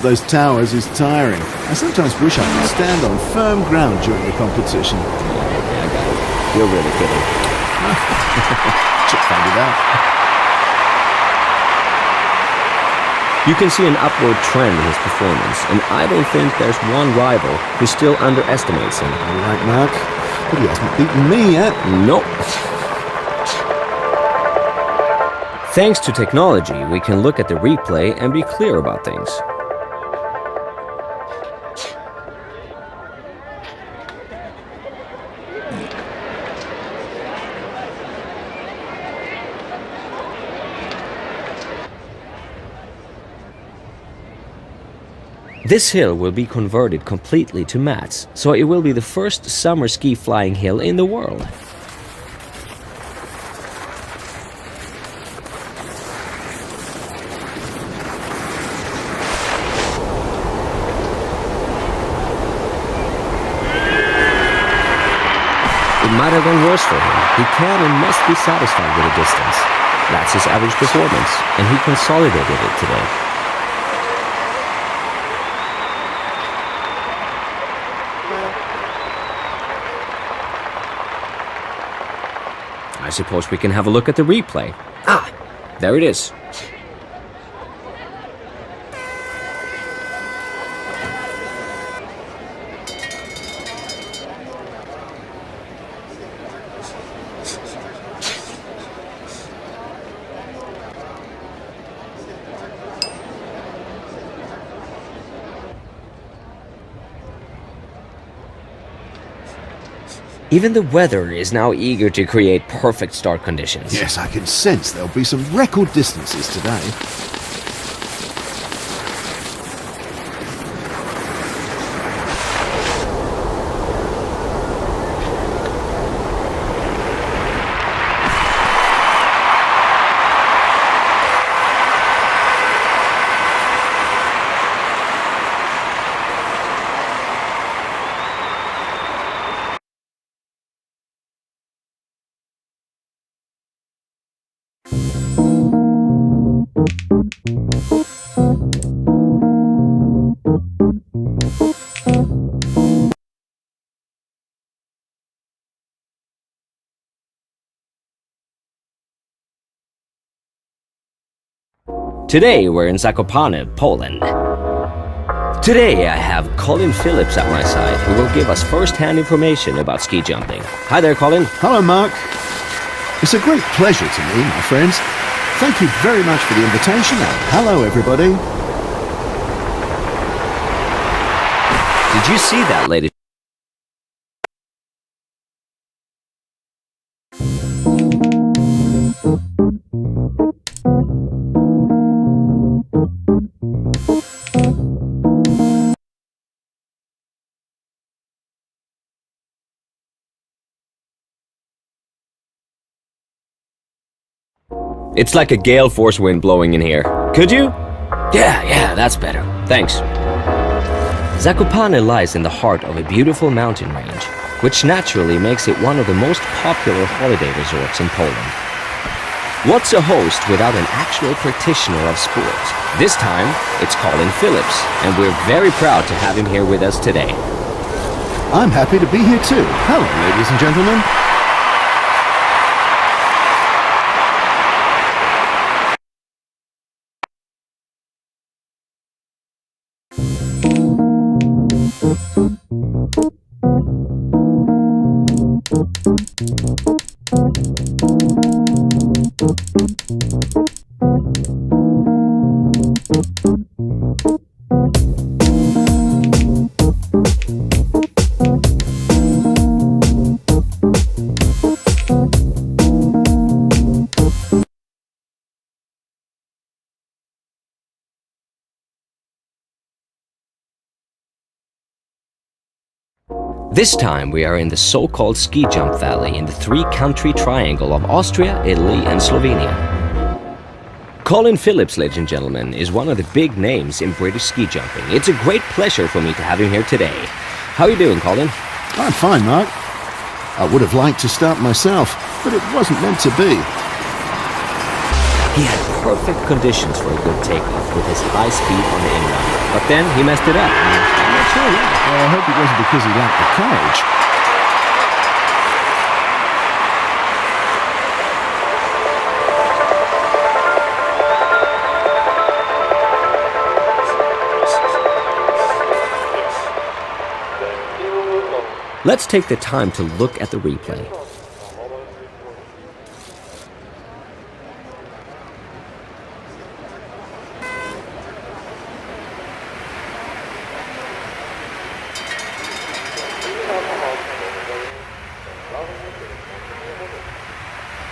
Those towers is tiring. I sometimes wish I could stand on firm ground during the competition. Yeah, I got it. You're really kidding. Just found it out. You can see an upward trend in his performance, and I don't think there's one rival who still underestimates him. All right, Mark. But he hasn't beaten me yet. Nope. Thanks to technology, we can look at the replay and be clear about things. This hill will be converted completely to mats, so it will be the first summer ski flying hill in the world. It might have gone worse for him. He can and must be satisfied with the distance. That's his average performance, and he consolidated it today. I suppose we can have a look at the replay. Ah, there it is. Even the weather is now eager to create perfect start conditions. Yes, I can sense there'll be some record distances today. Today we're in Zakopane, Poland. Today I have Colin Phillips at my side, who will give us first-hand information about ski jumping. Hi there, Colin. Hello, Mark. It's a great pleasure to me, my friends. Thank you very much for the invitation, and hello, everybody. Did you see that, ladies? It's like a gale force wind blowing in here. Could you? Yeah, that's better. Thanks. Zakopane lies in the heart of a beautiful mountain range, which naturally makes it one of the most popular holiday resorts in Poland. What's a host without an actual practitioner of sport? This time, it's Colin Phillips, and we're very proud to have him here with us today. I'm happy to be here too. Hello, ladies and gentlemen. This time we are in the so-called ski jump valley in the three-country triangle of Austria, Italy and Slovenia. Colin Phillips, ladies and gentlemen, is one of the big names in British ski jumping. It's a great pleasure for me to have him here today. How are you doing, Colin? I'm fine, Mark. I would have liked to start myself, but it wasn't meant to be. He had perfect conditions for a good takeoff with his high speed on the inrun. But then he messed it up. I'm not sure why. Well, I hope it wasn't because he lacked the courage. Let's take the time to look at the replay.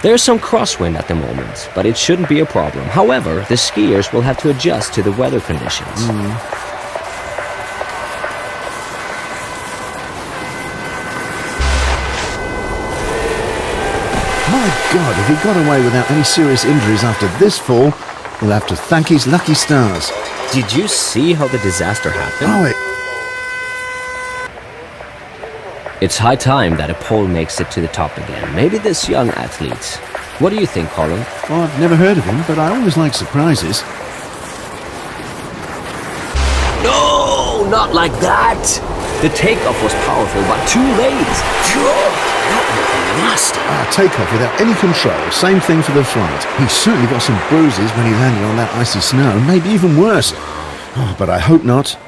There's some crosswind at the moment, but it shouldn't be a problem. However, the skiers will have to adjust to the weather conditions. My God, if he got away without any serious injuries after this fall, he'll have to thank his lucky stars. Did you see how the disaster happened? Oh, It's high time that a Pole makes it to the top again. Maybe this young athlete. What do you think, Colin? well, I've never heard of him, but I always like surprises. No, not like that. The takeoff was powerful, but too late. That was nasty. Takeoff without any control, same thing for the flight. He certainly got some bruises when he landed on that icy snow, maybe even worse. Oh, but I hope not.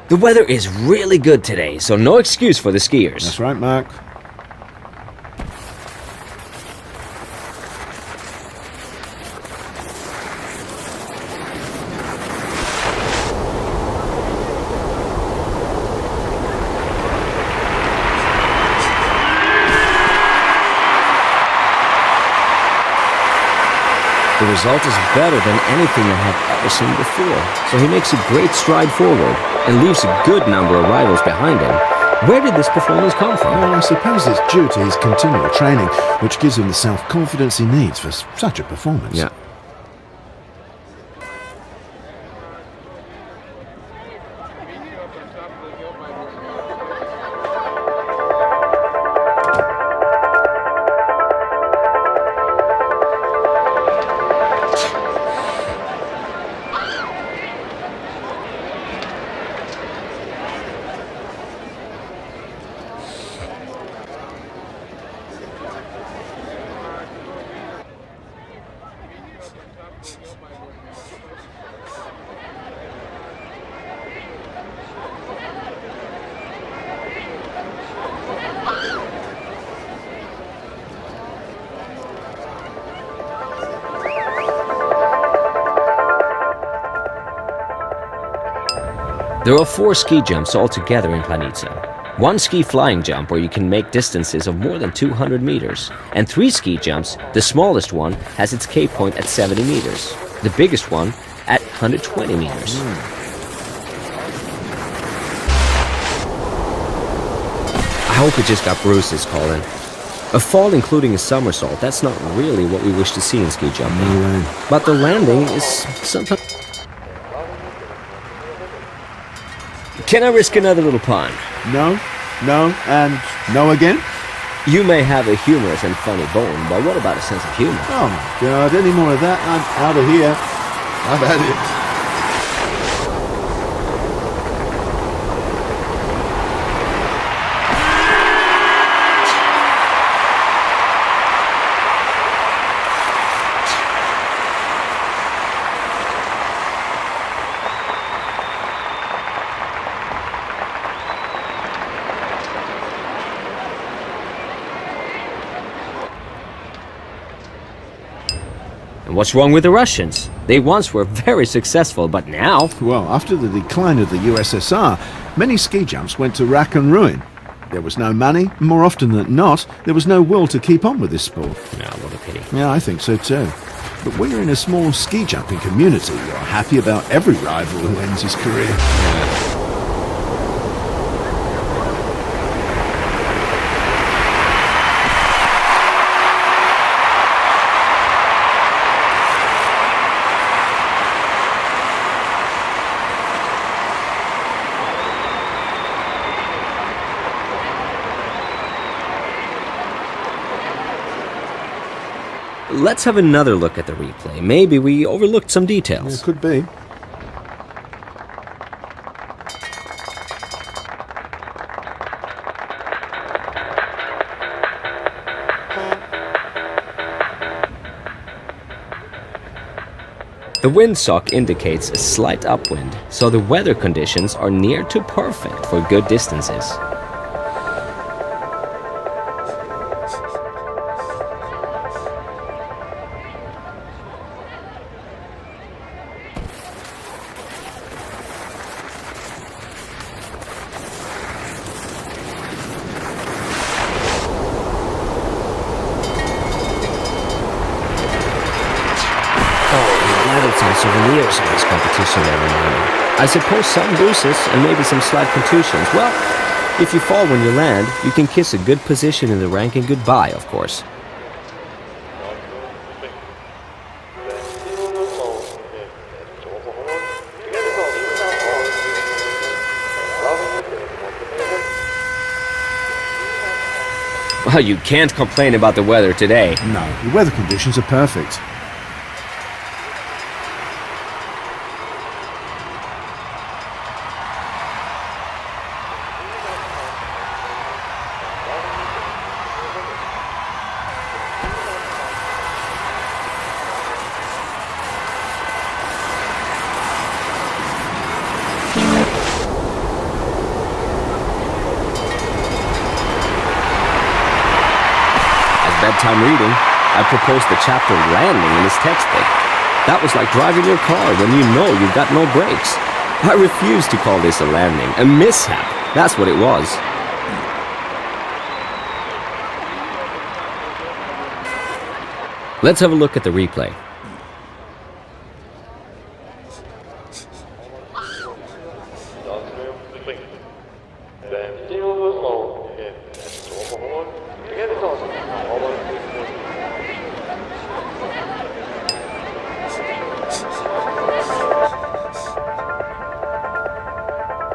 The weather is really good today, so no excuse for the skiers. That's right, Mark. The result is better than anything I have ever seen before, so he makes a great stride forward and leaves a good number of rivals behind him. Where did this performance come from? Well, I suppose it's due to his continual training, which gives him the self-confidence he needs for such a performance. Yeah. There are 4 ski jumps altogether in Planica. 1 ski flying jump where you can make distances of more than 200 meters, and 3 ski jumps. The smallest one has its K point at 70 meters, the biggest one at 120 meters. I hope it just got bruises, Colin. A fall including a somersault, that's not really what we wish to see in ski jumping. No way. But the landing is sometimes... Can I risk another little pun? No, no, and no again? You may have a humorous and funny bone, but what about a sense of humor? Oh my God, any more of that, I'm out of here. I've had it. What's wrong with the Russians? They once were very successful, but now... Well, after the decline of the USSR, many ski jumps went to rack and ruin. There was no money, and more often than not, there was no will to keep on with this sport. No, what a pity. Yeah, I think so too. But when you're in a small ski jumping community, you're happy about every rival who ends his career. Let's have another look at the replay. Maybe we overlooked some details. It could be. The windsock indicates a slight upwind, so the weather conditions are near to perfect for good distances. Some souvenirs of this competition every morning. I suppose some bruises and maybe some slight contusions. Well, if you fall when you land, you can kiss a good position in the ranking goodbye, of course. Well, you can't complain about the weather today. No, the weather conditions are perfect. Bedtime reading, I proposed the chapter landing in his textbook. That was like driving your car when you know you've got no brakes. I refuse to call this a landing, a mishap. That's what it was. Let's have a look at the replay.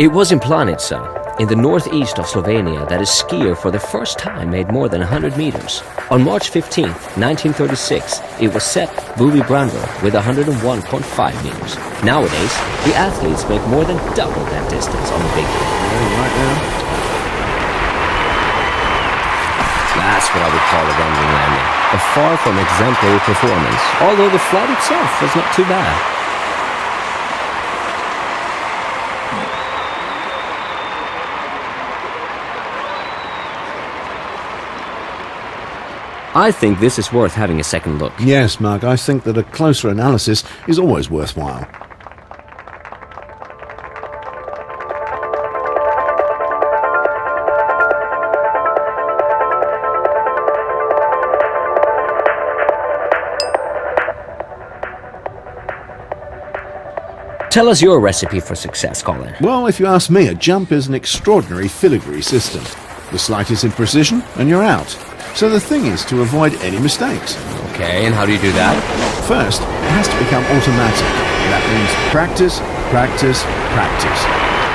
It was in Pamięć, in the northeast of Slovenia, that a skier for the first time made more than 100 meters. On March 15, 1936, it was set Bobby Brandl with 101.5 meters. Nowadays, the athletes make more than double that distance on the big hill. Right now. That's what I would call a random landing. A far from exemplary performance, although the flight itself was not too bad. I think this is worth having a second look. Yes, Mark, I think that a closer analysis is always worthwhile. Tell us your recipe for success, Colin. Well, if you ask me, a jump is an extraordinary filigree system. The slightest imprecision and you're out. So the thing is to avoid any mistakes. Okay, and how do you do that? First, it has to become automatic. That means practice, practice, practice.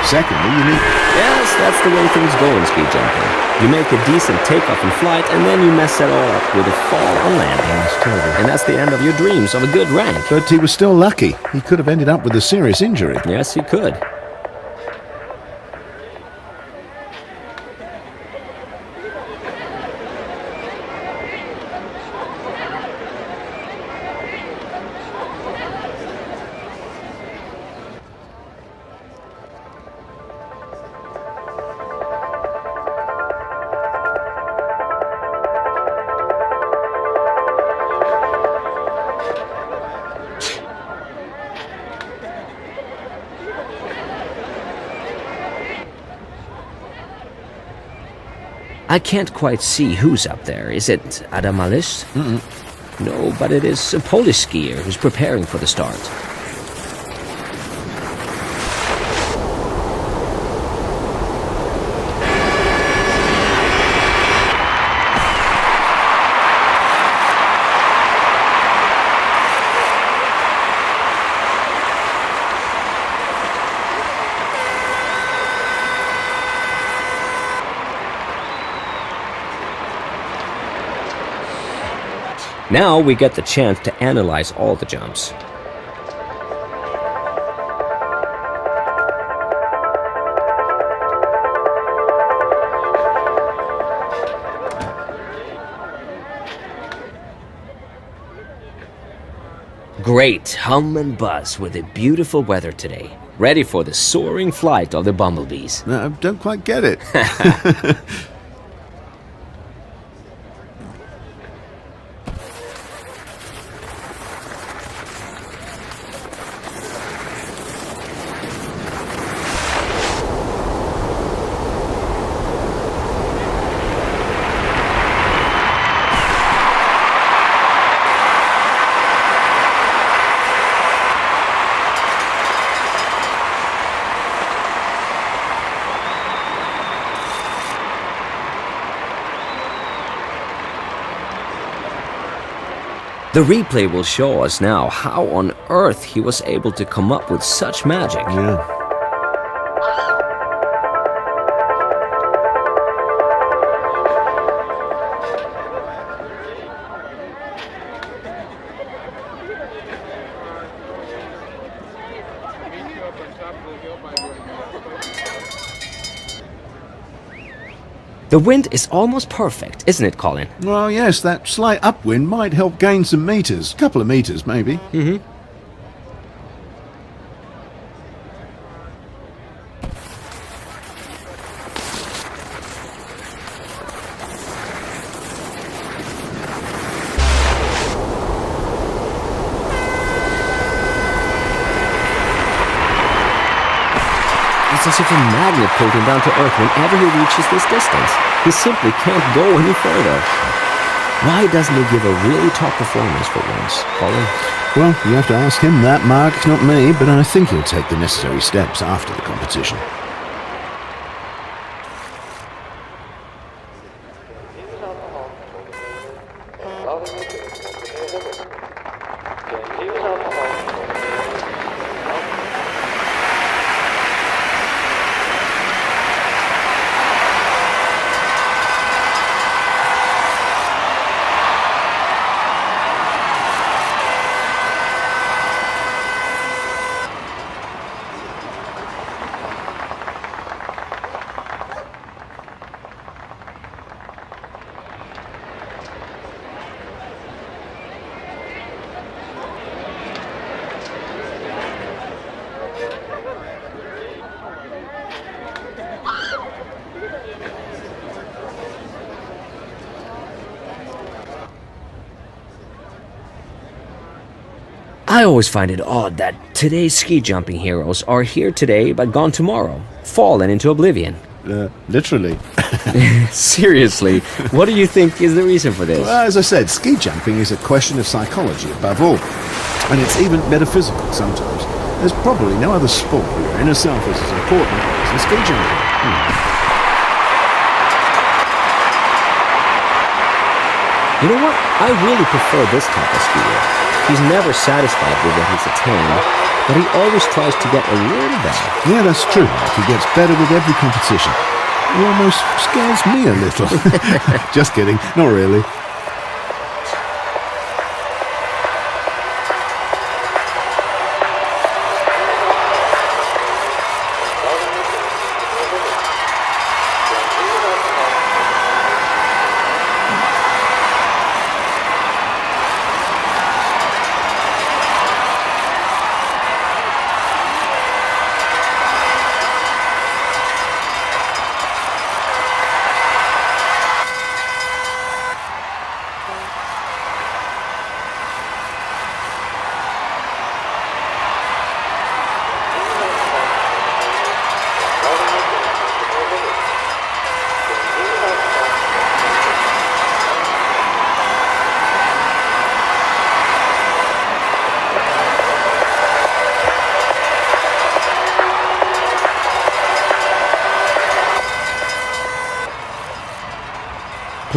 Secondly, you need... Yes, that's the way things go in ski jumping. You make a decent takeoff in flight, and then you mess it all up with a fall on landing. That's terrible. And that's the end of your dreams of a good rank. But he was still lucky. He could have ended up with a serious injury. Yes, he could. I can't quite see who's up there. Is it Adam Alish? No, but it is a Polish skier who's preparing for the start. Now we get the chance to analyze all the jumps. Great hum and buzz with the beautiful weather today. Ready for the soaring flight of the bumblebees. No, I don't quite get it. The replay will show us now how on earth he was able to come up with such magic. Yeah. The wind is almost perfect, isn't it, Colin? Well, yes, that slight upwind might help gain some meters. A couple of meters, maybe. Mm-hmm. It's as if a magnet pulled him down to earth whenever he reaches this distance. He simply can't go any further. Why doesn't he give a really top performance for once, Colin? Well, you have to ask him that, Mark, not me, but I think he'll take the necessary steps after the competition. I always find it odd that today's ski jumping heroes are here today but gone tomorrow, fallen into oblivion. Literally. Seriously, what do you think is the reason for this? Well, as I said, ski jumping is a question of psychology above all. And it's even metaphysical sometimes. There's probably no other sport where your inner self is as important as ski jumping. You know what? I really prefer this type of skier. He's never satisfied with what he's attained, but he always tries to get a little better. Yeah, that's true. He gets better with every competition. He almost scares me a little. Just kidding. Not really.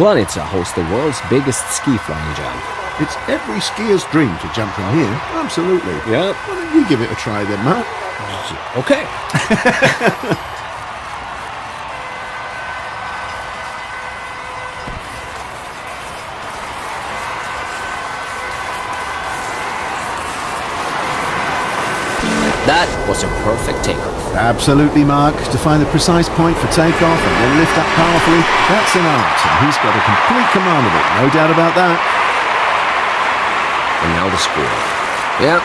Planica hosts the world's biggest ski flying jump. It's every skier's dream to jump from here. Absolutely. Yep. Why don't you give it a try then, Mark? Okay. That was a perfect takeoff. Absolutely, Mark. To find the precise point for takeoff and then lift up powerfully, that's an art, and he's got a complete command of it, no doubt about that. And now the score. Yeah,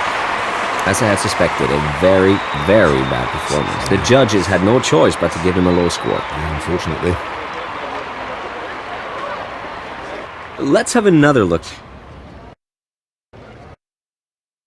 as I had suspected, a very, very bad performance. The judges had no choice but to give him a low score. Yeah, unfortunately. Let's have another look